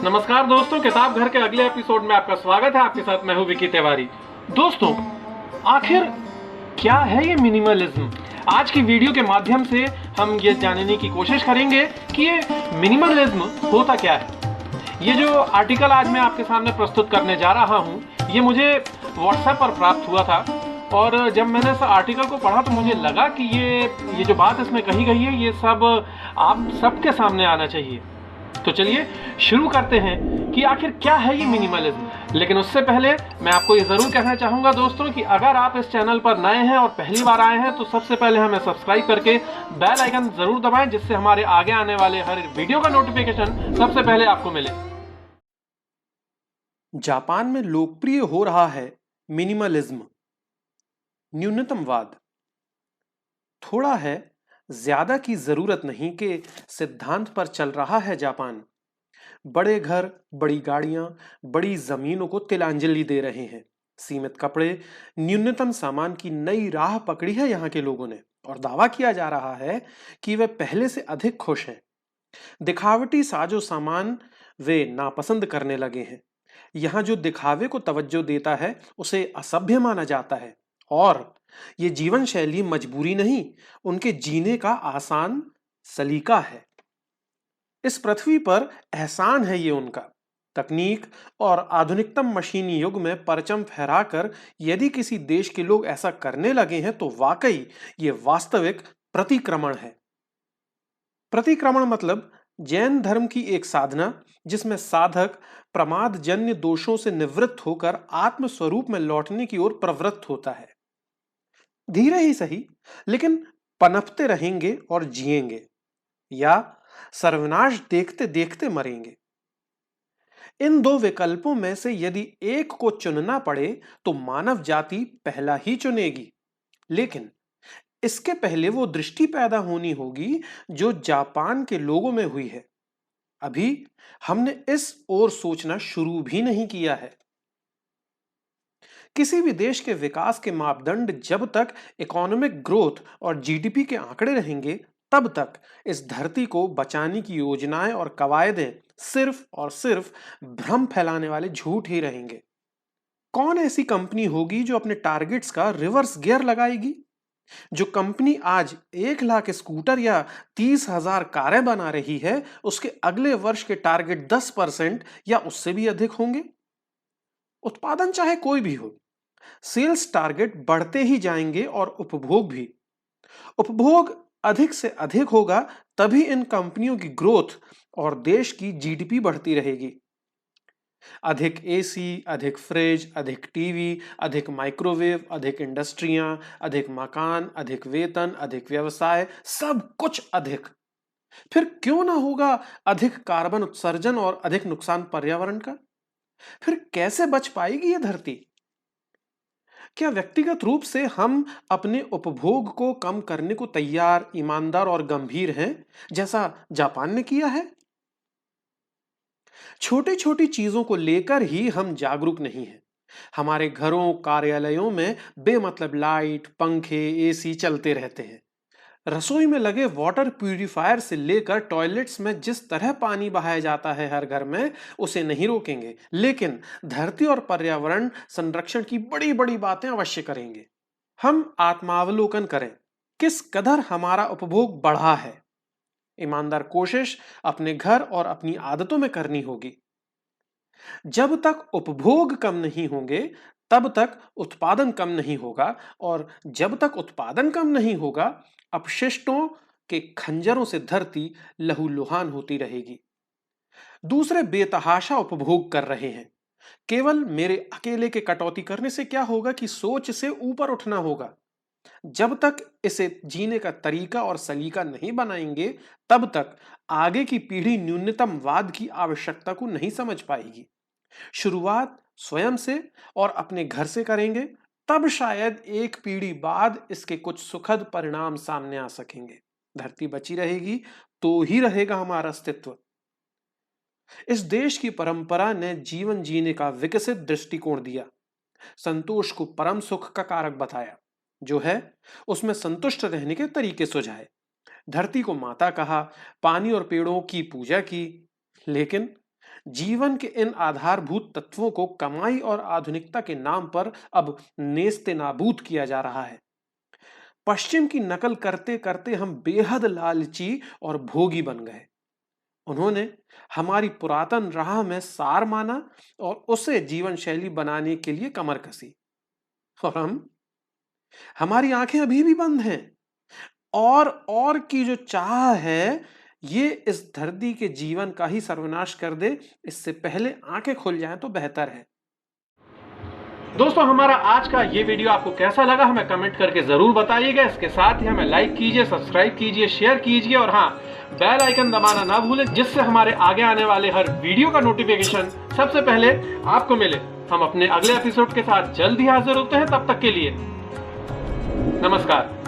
नमस्कार दोस्तों, किताब घर के अगले एपिसोड में आपका स्वागत है। आपके साथ मैं हूं विकी तिवारी। दोस्तों, आखिर क्या है ये मिनिमलिज्म? आज की वीडियो के माध्यम से हम ये जानने की कोशिश करेंगे कि ये मिनिमलिज्म होता क्या है। ये जो आर्टिकल आज मैं आपके सामने प्रस्तुत करने जा रहा हूँ, ये मुझे व्हाट्सएप पर प्राप्त हुआ था और जब मैंने इस आर्टिकल को पढ़ा तो मुझे लगा कि ये जो बात इसमें कही गई है, ये सब आप सबके सामने आना चाहिए। तो चलिए शुरू करते हैं कि आखिर क्या है ये मिनिमलिज्म। लेकिन उससे पहले मैं आपको ये जरूर कहना चाहूंगा दोस्तों कि अगर आप इस चैनल पर नए हैं और पहली बार आए हैं तो सबसे पहले हमें सब्सक्राइब करके बेल आइकन जरूर दबाएं, जिससे हमारे आगे आने वाले हर वीडियो का नोटिफिकेशन सबसे पहले आपको मिले। जापान में लोकप्रिय हो रहा है मिनिमलिज्म, न्यूनतमवाद। थोड़ा है, ज्यादा की जरूरत नहीं के सिद्धांत पर चल रहा है जापान। बड़े घर, बड़ी गाड़ियां, बड़ी जमीनों को तिलांजलि दे रहे हैं। सीमित कपड़े, न्यूनतम सामान की नई राह पकड़ी है यहाँ के लोगों ने, और दावा किया जा रहा है कि वे पहले से अधिक खुश हैं। दिखावटी साजो सामान वे नापसंद करने लगे हैं। यहाँ जो दिखावे को तवज्जो देता है उसे असभ्य माना जाता है, और ये जीवन शैली मजबूरी नहीं, उनके जीने का आसान सलीका है। इस पृथ्वी पर एहसान है ये उनका। तकनीक और आधुनिकतम मशीनी युग में परचम फहराकर यदि किसी देश के लोग ऐसा करने लगे हैं तो वाकई ये वास्तविक प्रतिक्रमण है। प्रतिक्रमण मतलब जैन धर्म की एक साधना जिसमें साधक प्रमादजन्य दोषों से निवृत्त होकर आत्म स्वरूप में लौटने की ओर प्रवृत्त होता है। धीरे ही सही, लेकिन पनपते रहेंगे और जिएंगे, या सर्वनाश देखते देखते मरेंगे। इन दो विकल्पों में से यदि एक को चुनना पड़े तो मानव जाति पहला ही चुनेगी। लेकिन इसके पहले वो दृष्टि पैदा होनी होगी जो जापान के लोगों में हुई है। अभी हमने इस ओर सोचना शुरू भी नहीं किया है। किसी भी देश के विकास के मापदंड जब तक इकोनॉमिक ग्रोथ और जीडीपी के आंकड़े रहेंगे, तब तक इस धरती को बचाने की योजनाएं और कवायदें सिर्फ और सिर्फ भ्रम फैलाने वाले झूठ ही रहेंगे। कौन ऐसी कंपनी होगी जो अपने टारगेट्स का रिवर्स गियर लगाएगी? जो कंपनी आज 1 लाख स्कूटर या 30,000 कारें बना रही है, उसके अगले वर्ष के टारगेट 10% या उससे भी अधिक होंगे। उत्पादन चाहे कोई भी हो, सेल्स टारगेट बढ़ते ही जाएंगे, और उपभोग भी। उपभोग अधिक से अधिक होगा, तभी इन कंपनियों की ग्रोथ और देश की जीडीपी बढ़ती रहेगी। अधिक एसी, अधिक फ्रिज, अधिक टीवी, अधिक माइक्रोवेव, अधिक इंडस्ट्रियां, अधिक मकान, अधिक वेतन, अधिक व्यवसाय, सब कुछ अधिक। फिर क्यों ना होगा अधिक कार्बन उत्सर्जन और अधिक नुकसान पर्यावरण का? फिर कैसे बच पाएगी यह धरती? क्या व्यक्तिगत रूप से हम अपने उपभोग को कम करने को तैयार, ईमानदार और गंभीर हैं, जैसा जापान ने किया है? छोटी छोटी चीजों को लेकर ही हम जागरूक नहीं हैं। हमारे घरों, कार्यालयों में बेमतलब लाइट, पंखे, एसी चलते रहते हैं। रसोई में लगे वाटर प्यूरिफायर से लेकर टॉयलेट्स में जिस तरह पानी बहाया जाता है हर घर में, उसे नहीं रोकेंगे, लेकिन धरती और पर्यावरण संरक्षण की बड़ी बड़ी बातें अवश्य करेंगे। हम आत्मावलोकन करें, किस कदर हमारा उपभोग बढ़ा है। ईमानदार कोशिश अपने घर और अपनी आदतों में करनी होगी। जब तक उपभोग कम नहीं होंगे, तब तक उत्पादन कम नहीं होगा, और जब तक उत्पादन कम नहीं होगा, अपशिष्टों के खंजरों से धरती लहूलुहान होती रहेगी। दूसरे बेतहाशा उपभोग कर रहे हैं। केवल मेरे अकेले के कटौती करने से क्या होगा कि सोच से ऊपर उठना होगा। जब तक इसे जीने का तरीका और सलीका नहीं बनाएंगे, तब तक आगे की पीढ़ी न्यूनतमवाद की आवश्यकता को नहीं समझ पाएगी। शुरुआत स्वयं से और अपने घर से करेंगे, तब शायद एक पीढ़ी बाद इसके कुछ सुखद परिणाम सामने आ सकेंगे। धरती बची रहेगी तो ही रहेगा हमारा अस्तित्व। इस देश की परंपरा ने जीवन जीने का विकसित दृष्टिकोण दिया, संतोष को परम सुख का कारक बताया। जो है उसमें संतुष्ट रहने के तरीके सुझाए। धरती को माता कहा, पानी और पेड़ों की पूजा की, लेकिन जीवन के इन आधारभूत तत्वों को कमाई और आधुनिकता के नाम पर अब नेस्ते नाबूद किया जा रहा है। पश्चिम की नकल करते करते हम बेहद लालची और भोगी बन गए। उन्होंने हमारी पुरातन राह में सार माना और उसे जीवन शैली बनाने के लिए कमर कसी। और हमारी आंखें अभी भी बंद हैं। और की जो चाह है, ये इस धरती के जीवन का ही सर्वनाश कर दे। इससे पहले आंखें खुल जाएं तो बेहतर है। दोस्तों, हमारा आज का ये वीडियो आपको कैसा लगा हमें कमेंट करके जरूर बताइएगा। इसके साथ ही हमें लाइक कीजिए, सब्सक्राइब कीजिए, शेयर कीजिए और हाँ, बेल आइकन दबाना ना भूलें, जिससे हमारे आगे आने वाले हर वीडियो का नोटिफिकेशन सबसे पहले आपको मिले। हम अपने अगले एपिसोड के साथ जल्द ही हाजिर होते हैं। तब तक के लिए नमस्कार।